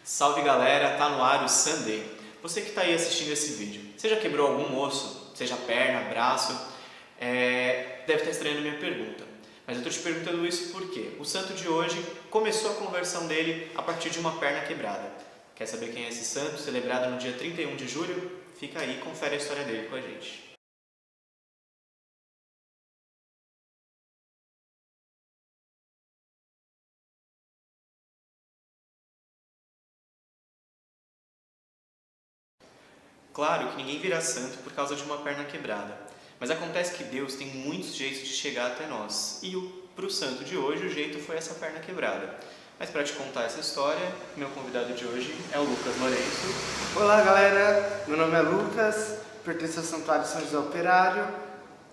Salve galera, tá no ar o Sunday. Você que está aí assistindo esse vídeo, você já quebrou algum osso, seja perna, braço, deve estar estranhando a minha pergunta. Mas eu estou te perguntando isso porque o santo de hoje começou a conversão dele a partir de uma perna quebrada. Quer saber quem é esse santo, celebrado no dia 31 de julho? Fica aí e confere a história dele com a gente. Claro que ninguém vira santo por causa de uma perna quebrada, mas acontece que Deus tem muitos jeitos de chegar até nós, e para o santo de hoje o jeito foi essa perna quebrada. Mas para te contar essa história, meu convidado de hoje é o Lucas Lourenço. Olá galera, meu nome é Lucas, pertenço ao Santuário São José Operário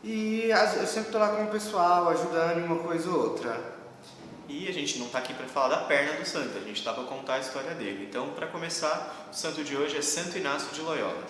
e eu sempre estou lá com o pessoal, ajudando em uma coisa ou outra. E a gente não está aqui para falar da perna do santo, a gente está para contar a história dele. Então, para começar, o santo de hoje é Santo Inácio de Loyola.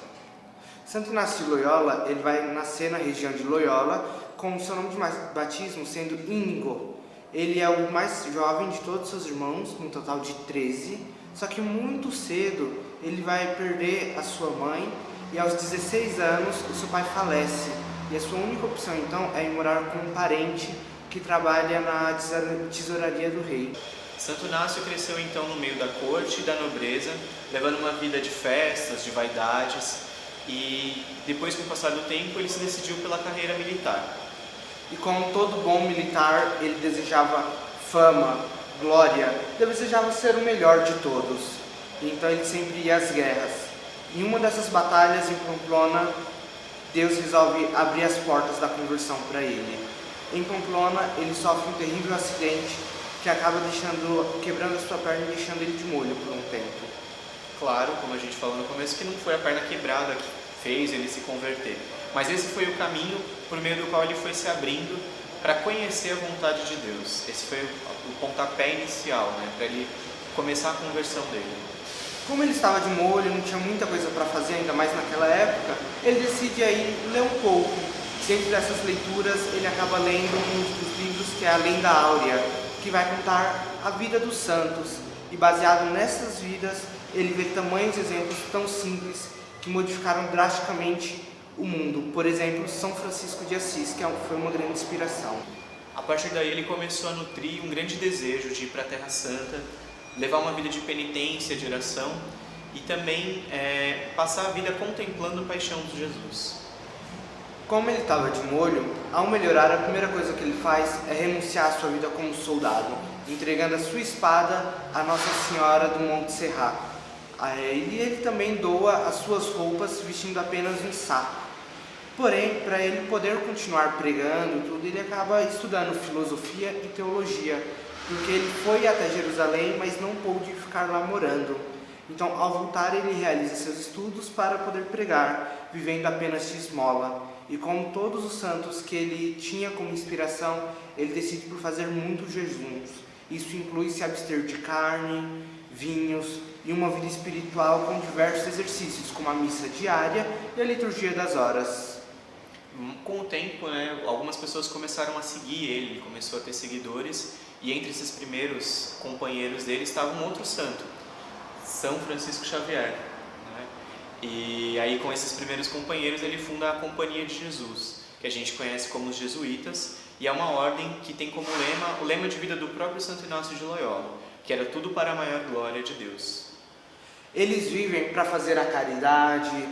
Santo Inácio de Loyola, ele vai nascer na região de Loyola, com o seu nome de batismo sendo Íñigo. Ele é o mais jovem de todos os seus irmãos, um total de 13, só que muito cedo ele vai perder a sua mãe e aos 16 anos o seu pai falece. E a sua única opção então é ir morar com um parente que trabalha na tesouraria do rei. Santo Inácio cresceu então no meio da corte e da nobreza, levando uma vida de festas, de vaidades, e depois, com o passar do tempo, ele se decidiu pela carreira militar. E como todo bom militar, ele desejava fama, glória, ele desejava ser o melhor de todos. Então ele sempre ia às guerras. Em uma dessas batalhas em Pamplona, Deus resolve abrir as portas da conversão para ele. Em Pamplona, ele sofre um terrível acidente que acaba quebrando a sua perna e deixando ele de molho por um tempo. Claro, como a gente falou no começo, que não foi a perna quebrada que fez ele se converter, mas esse foi o caminho por meio do qual ele foi se abrindo para conhecer a vontade de Deus. Esse foi o pontapé inicial, para ele começar a conversão dele. Como ele estava de molho, não tinha muita coisa para fazer, ainda mais naquela época, ele decide aí ler um pouco. Dentro dessas leituras, ele acaba lendo um dos livros que é a Lenda Áurea, que vai contar a vida dos santos. E baseado nessas vidas, ele vê tamanhos exemplos tão simples que modificaram drasticamente o mundo. Por exemplo, São Francisco de Assis, que foi uma grande inspiração. A partir daí, ele começou a nutrir um grande desejo de ir para a Terra Santa, levar uma vida de penitência, de oração e também passar a vida contemplando a paixão de Jesus. Como ele estava de molho, ao melhorar, a primeira coisa que ele faz é renunciar à sua vida como soldado, entregando a sua espada à Nossa Senhora do Monte Serrat. E ele também doa as suas roupas vestindo apenas um saco. Porém, para ele poder continuar pregando e tudo, ele acaba estudando filosofia e teologia, porque ele foi até Jerusalém, mas não pôde ficar lá morando. Então, ao voltar, ele realiza seus estudos para poder pregar, vivendo apenas de esmola. E como todos os santos que ele tinha como inspiração, ele decide por fazer muitos jejuns. Isso inclui se abster de carne, vinhos e uma vida espiritual com diversos exercícios, como a missa diária e a liturgia das horas. Com o tempo, algumas pessoas começaram a seguir ele começou a ter seguidores, e entre esses primeiros companheiros dele estava um outro santo, São Francisco Xavier. E aí, com esses primeiros companheiros, ele funda a Companhia de Jesus, que a gente conhece como os Jesuítas, e é uma ordem que tem como lema o lema de vida do próprio Santo Inácio de Loyola, que era tudo para a maior glória de Deus. Eles vivem para fazer a caridade.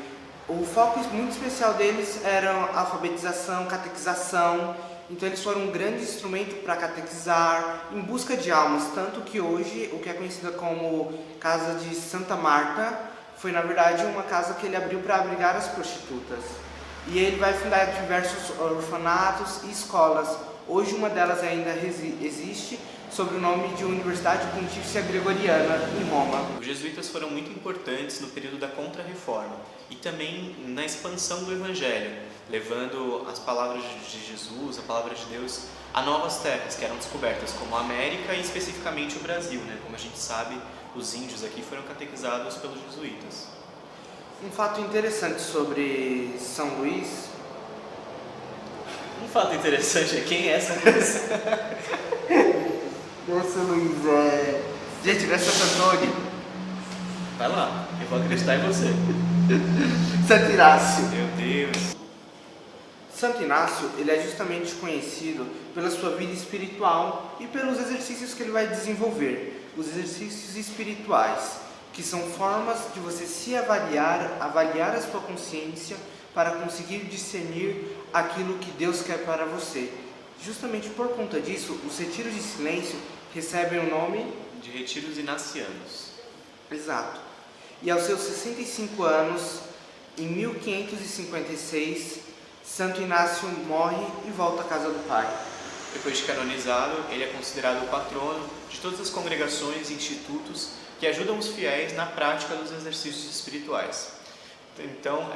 O foco muito especial deles era a alfabetização, catequização. Então eles foram um grande instrumento para catequizar, em busca de almas, tanto que hoje o que é conhecida como Casa de Santa Marta foi na verdade uma casa que ele abriu para abrigar as prostitutas. E ele vai fundar diversos orfanatos e escolas. Hoje uma delas ainda existe, sob o nome de Universidade Pontifícia Gregoriana, em Roma. Os jesuítas foram muito importantes no período da Contra-Reforma e também na expansão do Evangelho, levando as palavras de Jesus, a palavra de Deus, a novas terras que eram descobertas, como a América e especificamente o Brasil. Como a gente sabe, os índios aqui foram catequizados pelos jesuítas. Um fato interessante sobre São Luís. Um fato interessante é quem é São Luís. São Luís Gente, não é Santo Antônio. Vai lá, eu vou acreditar em você. Santo Inácio. Meu Deus. Santo Inácio, ele é justamente conhecido pela sua vida espiritual e pelos exercícios que ele vai desenvolver. Os exercícios espirituais, que são formas de você se avaliar a sua consciência para conseguir discernir aquilo que Deus quer para você. Justamente por conta disso, os retiros de silêncio recebem o nome de retiros inacianos. Exato. E aos seus 65 anos, em 1556, Santo Inácio morre e volta à casa do Pai. Depois de canonizado, ele é considerado o patrono de todas as congregações e institutos que ajudam os fiéis na prática dos exercícios espirituais. Então,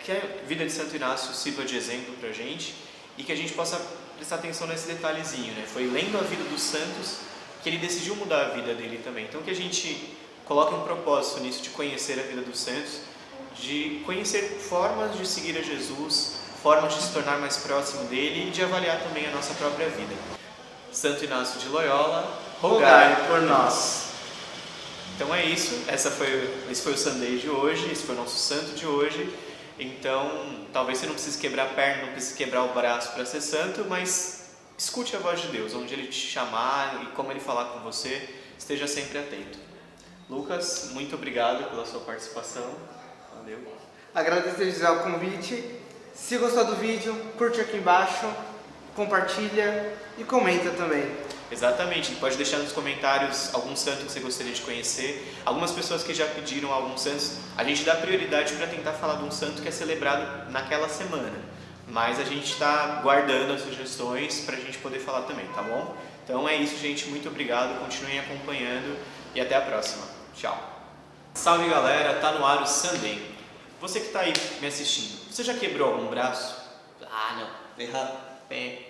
que a vida de Santo Inácio sirva de exemplo para a gente e que a gente possa prestar atenção nesse detalhezinho, né? Foi lendo a vida dos santos que ele decidiu mudar a vida dele também. Então, que a gente coloque um propósito nisso de conhecer a vida dos santos, de conhecer formas de seguir a Jesus, formas de se tornar mais próximo dele e de avaliar também a nossa própria vida. Santo Inácio de Loyola, rogai por nós. Então é isso, esse foi o Sunday de hoje, esse foi o nosso santo de hoje. Então, talvez você não precise quebrar a perna, não precise quebrar o braço para ser santo, mas escute a voz de Deus, onde Ele te chamar e como Ele falar com você, esteja sempre atento. Lucas, muito obrigado pela sua participação. Valeu. Agradeço desde já o convite. Se gostou do vídeo, curte aqui embaixo, compartilha e comenta também. Exatamente, pode deixar nos comentários algum santo que você gostaria de conhecer. Algumas pessoas que já pediram alguns santos, a gente dá prioridade para tentar falar de um santo que é celebrado naquela semana. Mas a gente está guardando as sugestões para a gente poder falar também, tá bom? Então é isso, gente. Muito obrigado, continuem acompanhando e até a próxima. Tchau. Salve galera, tá no ar o Sunday. Você que está aí me assistindo, você já quebrou algum braço? Ah, não. Errado. Bem.